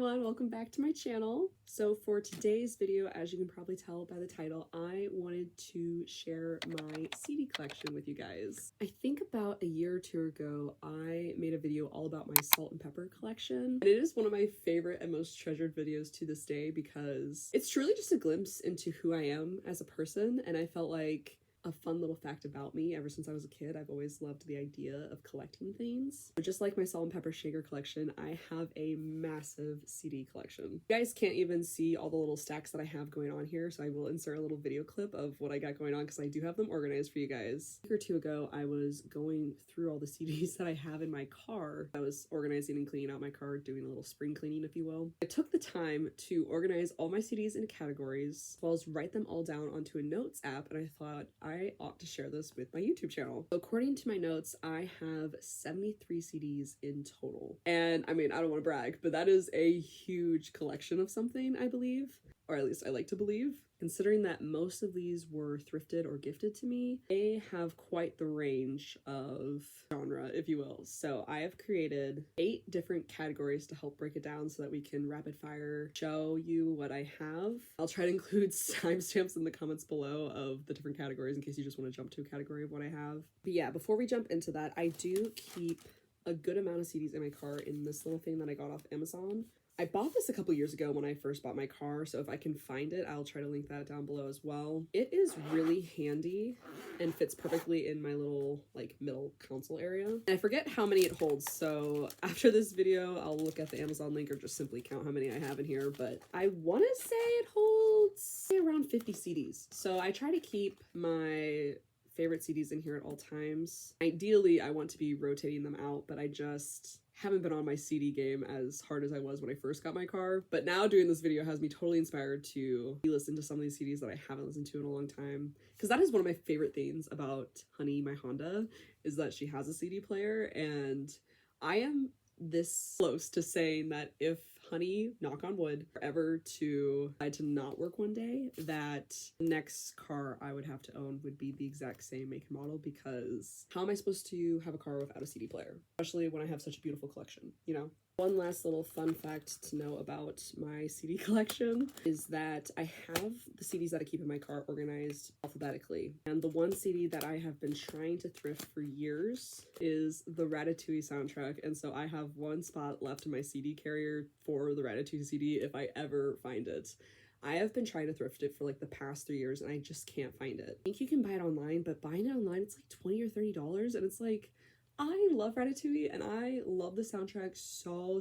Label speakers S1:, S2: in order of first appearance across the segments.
S1: everyone, welcome back to my channel. So for today's video, as you can probably tell by the title, I wanted to share my CD collection with you guys. I think about a year or two ago, I made a video all about my salt and pepper collection. And it is one of my favorite and most treasured videos to this day because it's truly just a glimpse into who I am as a person, and I felt like a fun little fact about me. Ever since I was a kid, I've always loved the idea of collecting things. But just like my salt and pepper shaker collection, I have a massive CD collection. You guys can't even see all the little stacks that I have going on here, so I will insert a little video clip of what I got going on because I do have them organized for you guys. A week or two ago, I was going through all the CDs that I have in my car. I was organizing and cleaning out my car, doing a little spring cleaning, if you will. I took the time to organize all my CDs into categories, as well as write them all down onto a notes app, and I thought I ought to share this with my YouTube channel. So according to my notes, I have 73 CDs in total. And I mean, I don't want to brag, but that is a huge collection of something, I believe. Or at least I like to believe. Considering that most of these were thrifted or gifted to me, they have quite the range of genre, if you will. So I have created 8 different categories to help break it down so that we can rapid fire show you what I have. I'll try to include timestamps in the comments below of the different categories in case you just want to jump to a category of what I have. But yeah, before we jump into that, I do keep a good amount of CDs in my car in this little thing that I got off Amazon. I bought this a couple years ago when I first bought my car, so if I can find it, I'll try to link that down below as well. It is really handy and fits perfectly in my little like middle console area. And I forget how many it holds, so after this video, I'll look at the Amazon link or just simply count how many I have in here, but I want to say it holds around 50 CDs. So I try to keep my favorite CDs in here at all times. Ideally, I want to be rotating them out, but I just haven't been on my CD game as hard as I was when I first got my car. But now doing this video has me totally inspired to listen to some of these CDs that I haven't listened to in a long time. Because that is one of my favorite things about Honey, my Honda, is that she has a CD player, and I am this close to saying that if Honey, knock on wood, were ever to decide to not work one day, that the next car I would have to own would be the exact same make and model, because how am I supposed to have a car without a CD player? Especially when I have such a beautiful collection, you know? One last little fun fact to know about my CD collection is that I have the CDs that I keep in my car organized alphabetically. And the one CD that I have been trying to thrift for years is the Ratatouille soundtrack. And so I have one spot left in my CD carrier for the Ratatouille CD if I ever find it. I have been trying to thrift it for like the past 3 years and I just can't find it. I think you can buy it online, but buying it online, it's like $20 or $30. And it's like, I love Ratatouille and I love the soundtrack so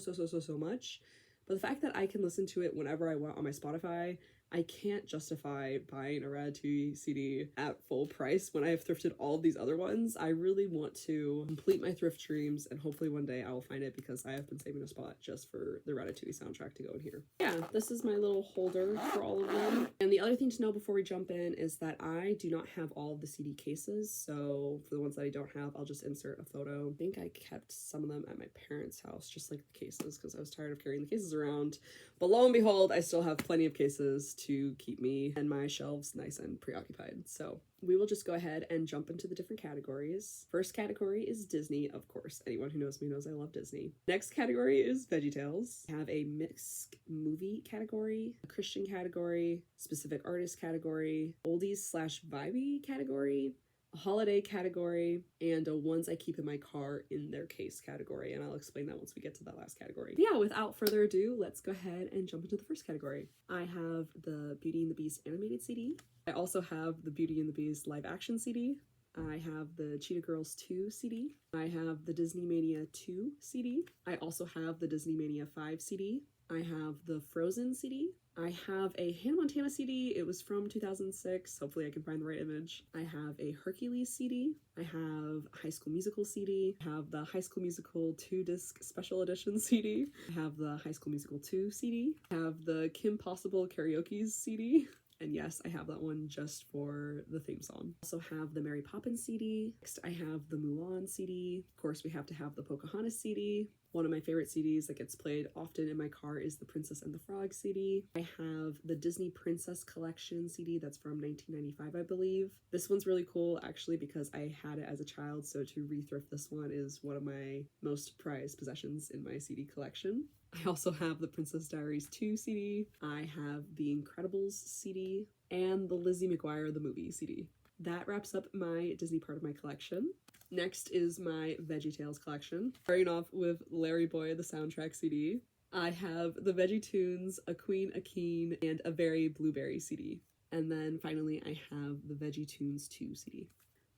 S1: much, but the fact that I can listen to it whenever I want on my Spotify, I can't justify buying a Ratatouille CD at full price when I have thrifted all of these other ones. I really want to complete my thrift dreams, and hopefully one day I will find it because I have been saving a spot just for the Ratatouille soundtrack to go in here. Yeah, this is my little holder for all of them. And the other thing to know before we jump in is that I do not have all of the CD cases, so for the ones that I don't have, I'll just insert a photo. I think I kept some of them at my parents' house, just like the cases, because I was tired of carrying the cases around. But lo and behold, I still have plenty of cases to keep me and my shelves nice and preoccupied. So we will just go ahead and jump into the different categories. First category is Disney, of course. Anyone who knows me knows I love Disney. Next category is VeggieTales. I have a mixed movie category, a Christian category, specific artist category, oldies/vibey category, a holiday category, and a ones I keep in my car in their case category, and I'll explain that once we get to that last category. But yeah, without further ado, let's go ahead and jump into the first category. I have the Beauty and the Beast animated CD. I also have the Beauty and the Beast live action CD. I have the Cheetah Girls 2 CD. I have the Disney Mania 2 CD. I also have the Disney Mania 5 CD. I have the Frozen CD. I have a Hannah Montana CD. It was from 2006. Hopefully I can find the right image. I have a Hercules CD. I have a High School Musical CD. I have the High School Musical 2-disc special edition CD. I have the High School Musical 2 CD. I have the Kim Possible Karaoke's CD. And yes, I have that one just for the theme song. I also have the Mary Poppins CD. Next, I have the Mulan CD. Of course, we have to have the Pocahontas CD. One of my favorite CDs that gets played often in my car is the Princess and the Frog CD. I have the Disney Princess Collection CD that's from 1995, I believe. This one's really cool actually because I had it as a child, so to re-thrift this one is one of my most prized possessions in my CD collection. I also have the Princess Diaries 2 CD. I have the Incredibles CD and the Lizzie McGuire the movie CD. That wraps up my Disney part of my collection. Next is my VeggieTales collection. Starting off with Larry Boy the soundtrack CD. I have the VeggieTunes, A Queen, a Keen, and a Very Blueberry CD. And then finally I have the VeggieTunes 2 CD.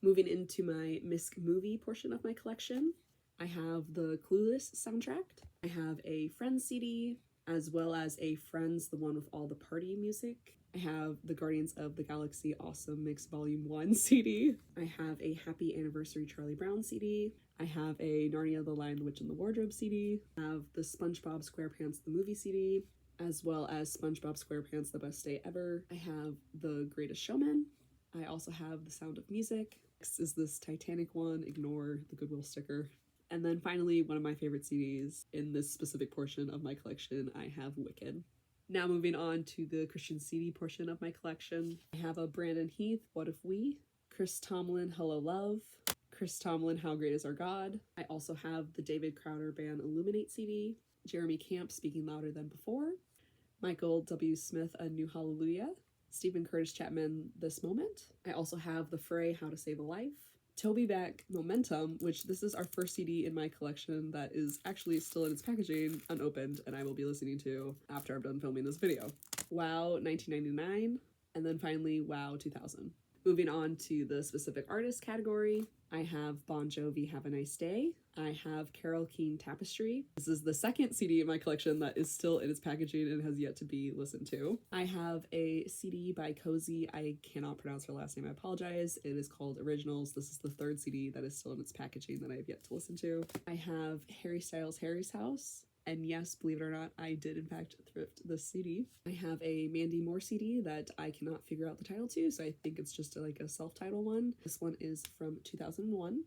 S1: Moving into my Misc movie portion of my collection, I have the Clueless soundtrack. I have a Friends CD, as well as a Friends, the one with all the party music. I have the Guardians of the Galaxy Awesome Mix Volume 1 CD. I have a Happy Anniversary Charlie Brown CD. I have a Narnia the Lion, the Witch, and the Wardrobe CD. I have the SpongeBob SquarePants the movie CD, as well as SpongeBob SquarePants The Best Day Ever. I have the Greatest Showman. I also have The Sound of Music. Next is this Titanic one, ignore the Goodwill sticker. And then finally, one of my favorite CDs in this specific portion of my collection, I have Wicked. Now moving on to the Christian CD portion of my collection, I have a Brandon Heath, What If We? Chris Tomlin, Hello Love. Chris Tomlin, How Great Is Our God? I also have the David Crowder Band Illuminate CD, Jeremy Camp, Speaking Louder Than Before, Michael W. Smith, A New Hallelujah, Stephen Curtis Chapman, This Moment. I also have The Fray, How to Save a Life, Toby Beck, Momentum, which this is our first CD in my collection that is actually still in its packaging, unopened, and I will be listening to after I'm done filming this video. Wow 1999, and then finally Wow 2000. Moving on to the specific artist category, I have Bon Jovi, Have a Nice Day. I have Carole King, Tapestry. This is the second CD in my collection that is still in its packaging and has yet to be listened to. I have a CD by Cozy. I cannot pronounce her last name, I apologize. It is called Originals. This is the third CD that is still in its packaging that I have yet to listen to. I have Harry Styles, Harry's House. And yes, believe it or not, I did in fact thrift this CD. I have a Mandy Moore CD that I cannot figure out the title to, so I think it's just like a self-title one. This one is from 2001.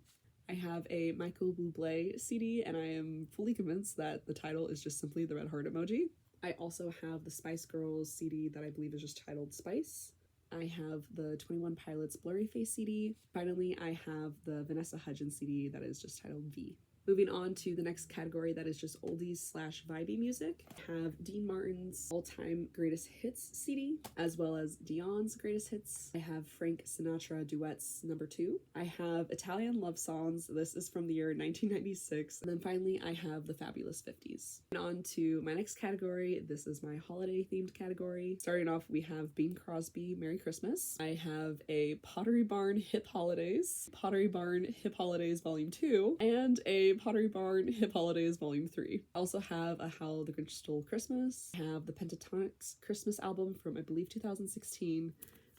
S1: I have a Michael Bublé CD, and I am fully convinced that the title is just simply the red heart emoji. I also have the Spice Girls CD that I believe is just titled Spice. I have the 21 Pilots Blurry Face CD. Finally, I have the Vanessa Hudgens CD that is just titled V. Moving on to the next category that is just oldies slash vibey music. I have Dean Martin's all-time greatest hits CD, as well as Dion's greatest hits. I have Frank Sinatra Duets No. 2. I have Italian love songs. This is from the year 1996. And then finally, I have the Fabulous 50s. And on to my next category. This is my holiday themed category. Starting off, we have Bing Crosby, Merry Christmas. I have a Pottery Barn Hip Holidays, Pottery Barn Hip Holidays Volume 2, and a Pottery Barn Hip Holidays Volume 3. I also have a How the Grinch Stole Christmas. I have the Pentatonix Christmas album from I believe 2016.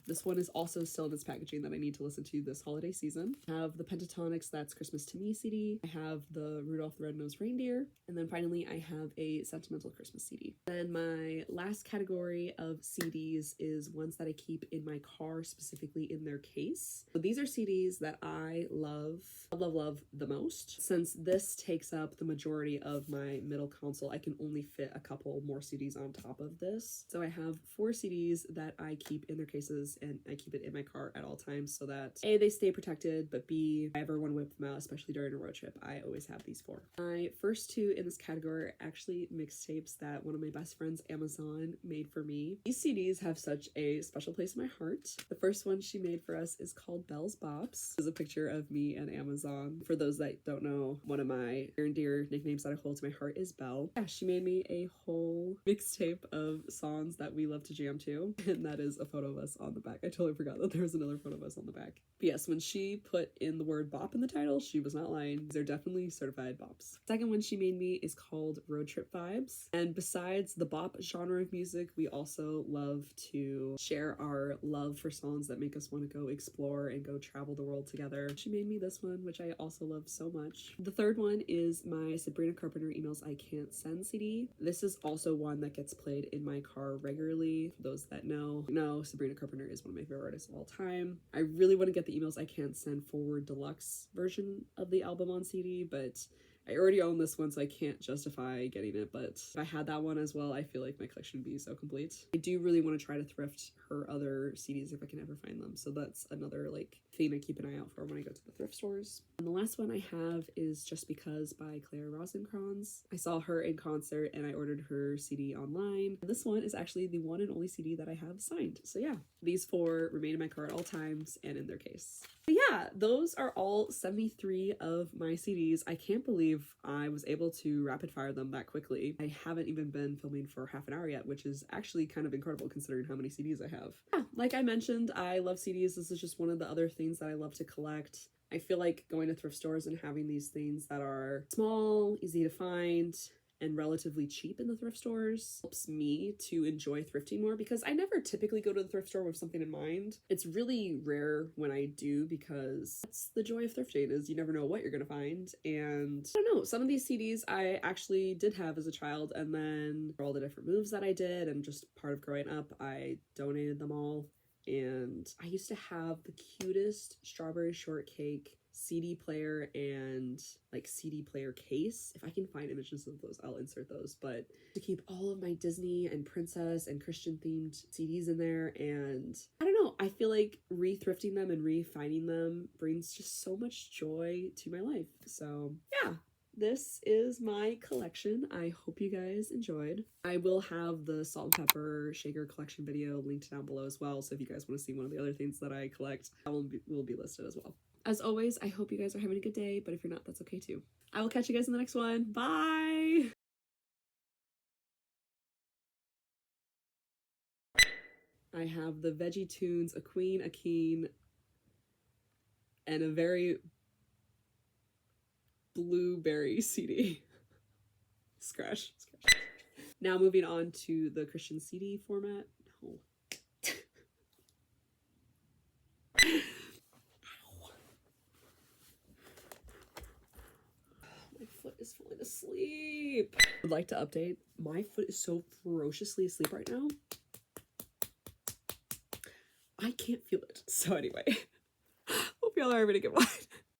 S1: This one is also still in its packaging that I need to listen to this holiday season. I have the Pentatonix That's Christmas to Me CD. I have the Rudolph the Red-Nosed Reindeer. And then finally, I have a Sentimental Christmas CD. Then my last category of CDs is ones that I keep in my car, specifically in their case. So these are CDs that I love the most. Since this takes up the majority of my middle console, I can only fit a couple more CDs on top of this. So I have 4 CDs that I keep in their cases, and I keep it in my car at all times so that A, they stay protected, but B, if I ever want to whip them out, especially during a road trip, I always have these 4. My first 2 in this category are actually mixtapes that one of my best friends, Amazon, made for me. These CDs have such a special place in my heart. The first one she made for us is called Bell's Bops. There's a picture of me and Amazon. For those that don't know, one of my near and dear nicknames that I hold to my heart is Belle. Yeah, she made me a whole mixtape of songs that we love to jam to, and that is a photo of us on the back. I totally forgot that there was another photo of us on the back. But yes, when she put in the word bop in the title, she was not lying. These are definitely certified bops. Second one she made me is called Road Trip Vibes. And besides the bop genre of music, we also love to share our love for songs that make us want to go explore and go travel the world together. She made me this one, which I also love so much. The third one is my Sabrina Carpenter Emails I Can't Send CD. This is also one that gets played in my car regularly. For those that know, Sabrina Carpenter is one of my favorite artists of all time. I really want to get the Emails I Can't Send Forward Deluxe version of the album on CD, but I already own this one, so I can't justify getting it, but if I had that one as well, I feel like my collection would be so complete. I do really want to try to thrift her other CDs if I can ever find them, so that's another like thing I keep an eye out for when I go to the thrift stores. And the last one I have is Just Because by Claire Rosenkranz. I saw her in concert and I ordered her CD online. This one is actually the one and only CD that I have signed. So yeah, these 4 remain in my car at all times and in their case. But yeah, those are all 73 of my CDs. I can't believe I was able to rapid fire them that quickly. I haven't even been filming for half an hour yet, which is actually kind of incredible considering how many CDs I have. Yeah, like I mentioned, I love CDs. This is just one of the other things that I love to collect. I feel like going to thrift stores and having these things that are small, easy to find, and relatively cheap in the thrift stores helps me to enjoy thrifting more, because I never typically go to the thrift store with something in mind. It's really rare when I do, because that's the joy of thrifting, is you never know what you're gonna find. And I don't know, some of these CDs I actually did have as a child, and then for all the different moves that I did and just part of growing up, I donated them all. And I used to have the cutest strawberry shortcake CD player and like CD player case. If I can find images of those, I'll insert those. But to keep all of my Disney and princess and Christian themed CDs in there, and I don't know, I feel like re-thrifting them and re-finding them brings just so much joy to my life. So yeah, this is my collection. I hope you guys enjoyed. I will have the salt and pepper shaker collection video linked down below as well, so if you guys want to see one of the other things that I collect, that will be listed as well. As always, I hope you guys are having a good day, but if you're not, that's okay too. I will catch you guys in the next one. Bye! I have the Veggie Tunes, a queen, a king, and a very blueberry CD. Scratch. Now moving on to the Christian CD format. No. My foot is falling asleep. I'd like to update. My foot is so ferociously asleep right now. I can't feel it. So anyway, hope y'all are having a good one.